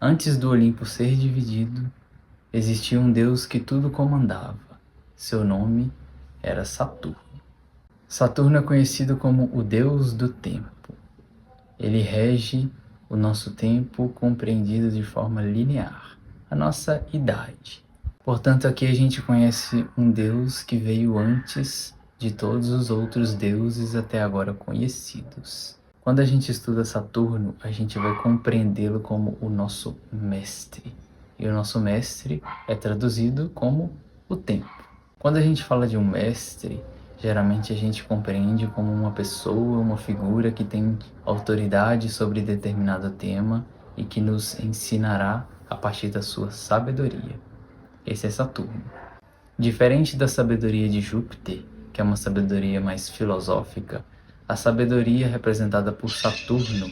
Antes do Olimpo ser dividido, existia um Deus que tudo comandava. Seu nome era Saturno. Saturno é conhecido como o Deus do tempo. Ele rege o nosso tempo compreendido de forma linear, a nossa idade. Portanto, aqui a gente conhece um Deus que veio antes de todos os outros deuses até agora conhecidos. Quando a gente estuda Saturno, a gente vai compreendê-lo como o nosso mestre. E o nosso mestre é traduzido como o tempo. Quando a gente fala de um mestre, geralmente a gente compreende como uma pessoa, uma figura que tem autoridade sobre determinado tema e que nos ensinará a partir da sua sabedoria. Esse é Saturno. Diferente da sabedoria de Júpiter, que é uma sabedoria mais filosófica, a sabedoria representada por Saturno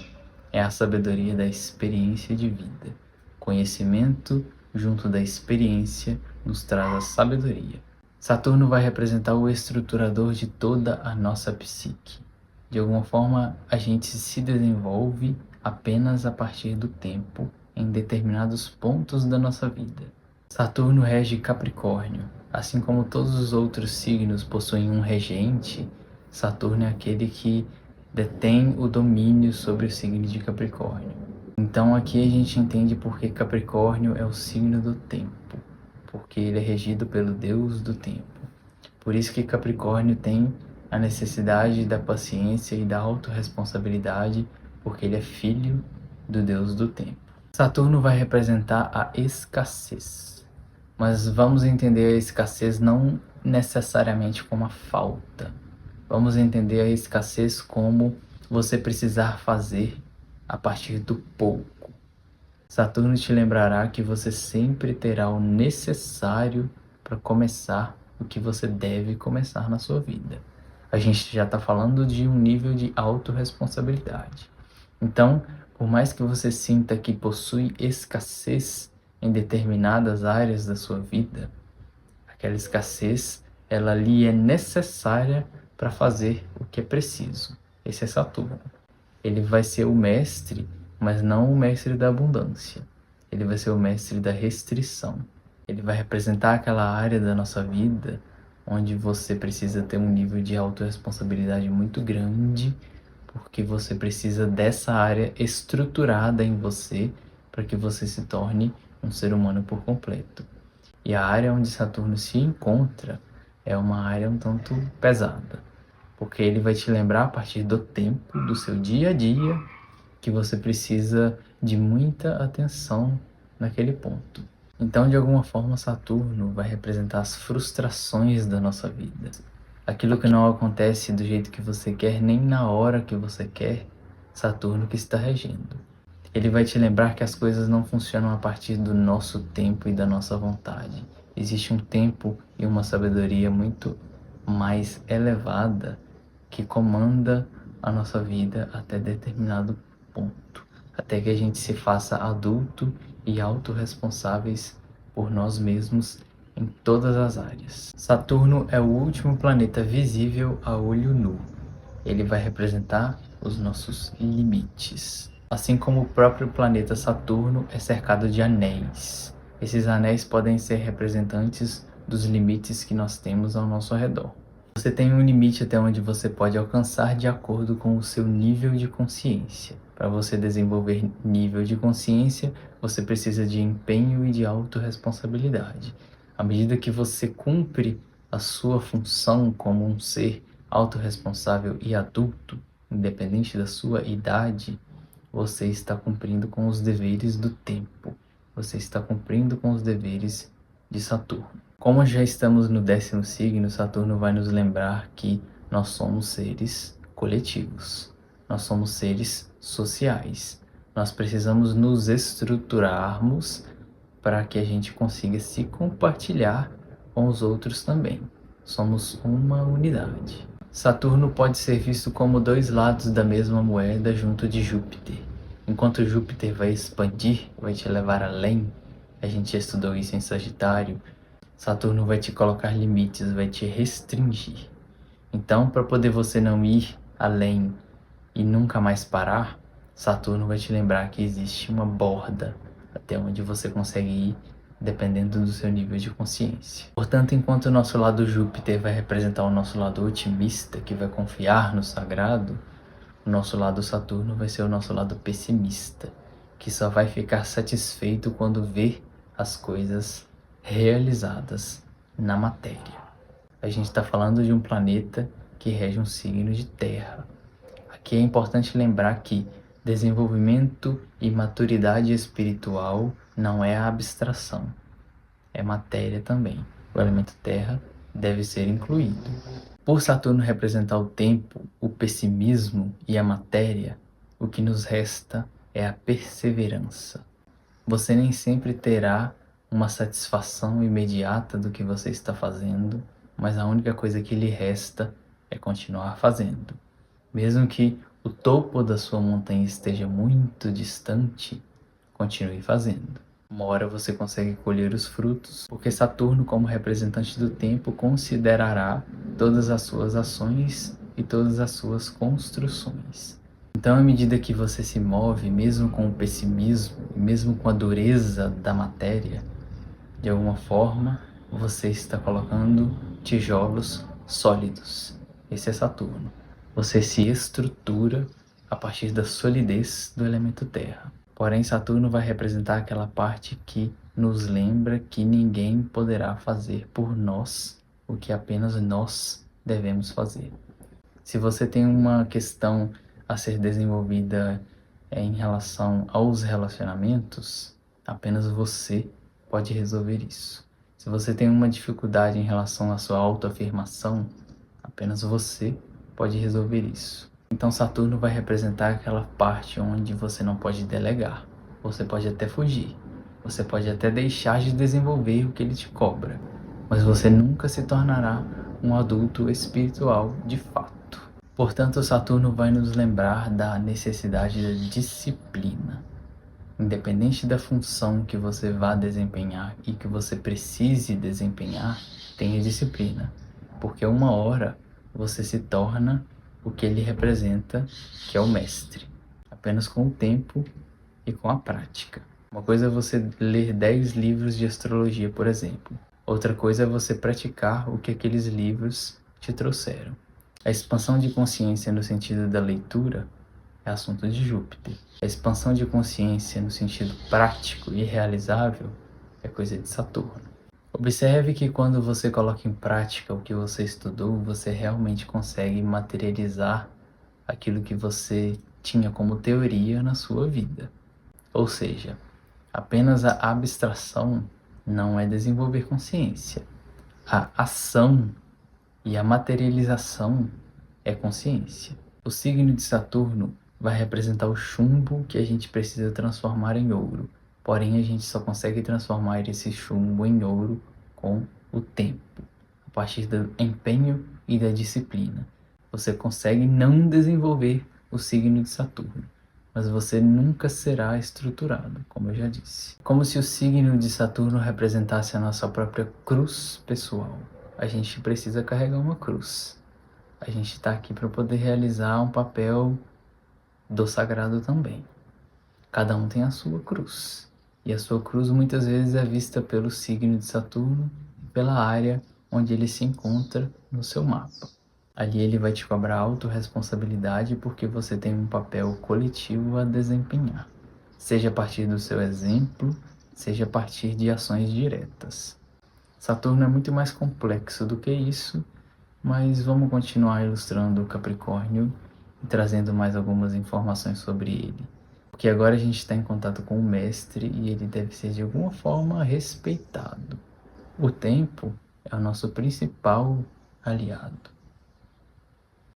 é a sabedoria da experiência de vida. Conhecimento junto da experiência nos traz a sabedoria. Saturno vai representar o estruturador de toda a nossa psique. De alguma forma, a gente se desenvolve apenas a partir do tempo em determinados pontos da nossa vida. Saturno rege Capricórnio. Assim como todos os outros signos possuem um regente, Saturno é aquele que detém o domínio sobre o signo de Capricórnio. Então aqui a gente entende por que Capricórnio é o signo do tempo, porque ele é regido pelo Deus do tempo. Por isso que Capricórnio tem a necessidade da paciência e da autorresponsabilidade, porque ele é filho do Deus do tempo. Saturno vai representar a escassez. Mas vamos entender a escassez não necessariamente como a falta. Vamos entender a escassez como você precisar fazer a partir do pouco. Saturno te lembrará que você sempre terá o necessário para começar o que você deve começar na sua vida. A gente já está falando de um nível de autorresponsabilidade. Então, por mais que você sinta que possui escassez em determinadas áreas da sua vida, aquela escassez, ela lhe é necessária para fazer o que é preciso. Esse é Saturno. Ele vai ser o mestre, mas não o mestre da abundância. Ele vai ser o mestre da restrição. Ele vai representar aquela área da nossa vida onde você precisa ter um nível de autorresponsabilidade muito grande, porque você precisa dessa área estruturada em você para que você se torne um ser humano por completo. E a área onde Saturno se encontra é uma área um tanto pesada, porque ele vai te lembrar a partir do tempo, do seu dia a dia, que você precisa de muita atenção naquele ponto. Então, de alguma forma, Saturno vai representar as frustrações da nossa vida. Aquilo que não acontece do jeito que você quer, nem na hora que você quer, Saturno que está regendo. Ele vai te lembrar que as coisas não funcionam a partir do nosso tempo e da nossa vontade. Existe um tempo e uma sabedoria muito mais elevada que comanda a nossa vida até determinado ponto. Até que a gente se faça adulto e autorresponsáveis por nós mesmos em todas as áreas. Saturno é o último planeta visível a olho nu. Ele vai representar os nossos limites. Assim como o próprio planeta Saturno é cercado de anéis. Esses anéis podem ser representantes dos limites que nós temos ao nosso redor. Você tem um limite até onde você pode alcançar de acordo com o seu nível de consciência. Para você desenvolver nível de consciência, você precisa de empenho e de autorresponsabilidade. À medida que você cumpre a sua função como um ser autorresponsável e adulto, independente da sua idade, você está cumprindo com os deveres do tempo. Você está cumprindo com os deveres de Saturno. Como já estamos no 10º signo, Saturno vai nos lembrar que nós somos seres coletivos. Nós somos seres sociais. Nós precisamos nos estruturarmos para que a gente consiga se compartilhar com os outros também. Somos uma unidade. Saturno pode ser visto como dois lados da mesma moeda junto de Júpiter. Enquanto Júpiter vai expandir, vai te levar além, a gente já estudou isso em Sagitário, Saturno vai te colocar limites, vai te restringir. Então, para poder você não ir além e nunca mais parar, Saturno vai te lembrar que existe uma borda até onde você consegue ir, dependendo do seu nível de consciência. Portanto, enquanto o nosso lado Júpiter vai representar o nosso lado otimista, que vai confiar no sagrado, o nosso lado Saturno vai ser o nosso lado pessimista, que só vai ficar satisfeito quando ver as coisas realizadas na matéria. A gente está falando de um planeta que rege um signo de terra. Aqui é importante lembrar que desenvolvimento e maturidade espiritual não é abstração, é matéria também. O elemento terra deve ser incluído. Por Saturno representar o tempo, o pessimismo e a matéria, o que nos resta é a perseverança. Você nem sempre terá uma satisfação imediata do que você está fazendo, mas a única coisa que lhe resta é continuar fazendo. Mesmo que o topo da sua montanha esteja muito distante, continue fazendo. Uma hora você consegue colher os frutos, porque Saturno, como representante do tempo, considerará todas as suas ações e todas as suas construções. Então, à medida que você se move, mesmo com o pessimismo, mesmo com a dureza da matéria, de alguma forma, você está colocando tijolos sólidos. Esse é Saturno. Você se estrutura a partir da solidez do elemento terra. Porém, Saturno vai representar aquela parte que nos lembra que ninguém poderá fazer por nós o que apenas nós devemos fazer. Se você tem uma questão a ser desenvolvida em relação aos relacionamentos, apenas você pode resolver isso. Se você tem uma dificuldade em relação à sua autoafirmação, apenas você pode resolver isso. Então Saturno vai representar aquela parte onde você não pode delegar. Você pode até fugir. Você pode até deixar de desenvolver o que ele te cobra. Mas você nunca se tornará um adulto espiritual de fato. Portanto, Saturno vai nos lembrar da necessidade da disciplina. Independente da função que você vá desempenhar e que você precise desempenhar, tenha disciplina. Porque uma hora você se torna o que ele representa, que é o mestre. Apenas com o tempo e com a prática. Uma coisa é você ler 10 livros de astrologia, por exemplo. Outra coisa é você praticar o que aqueles livros te trouxeram. A expansão de consciência no sentido da leitura é assunto de Júpiter. A expansão de consciência no sentido prático e realizável é coisa de Saturno. Observe que quando você coloca em prática o que você estudou, você realmente consegue materializar aquilo que você tinha como teoria na sua vida. Ou seja, apenas a abstração não é desenvolver consciência. A ação e a materialização é consciência. O signo de Saturno vai representar o chumbo que a gente precisa transformar em ouro. Porém, a gente só consegue transformar esse chumbo em ouro com o tempo, a partir do empenho e da disciplina. Você consegue não desenvolver o signo de Saturno, mas você nunca será estruturado, como eu já disse. Como se o signo de Saturno representasse a nossa própria cruz pessoal. A gente precisa carregar uma cruz. A gente está aqui para poder realizar um papel do sagrado também. Cada um tem a sua cruz. E a sua cruz muitas vezes é vista pelo signo de Saturno e pela área onde ele se encontra no seu mapa. Ali ele vai te cobrar autorresponsabilidade porque você tem um papel coletivo a desempenhar. Seja a partir do seu exemplo, seja a partir de ações diretas. Saturno é muito mais complexo do que isso, mas vamos continuar ilustrando o Capricórnio e trazendo mais algumas informações sobre ele. Porque agora a gente está em contato com o mestre e ele deve ser de alguma forma respeitado. O tempo é o nosso principal aliado.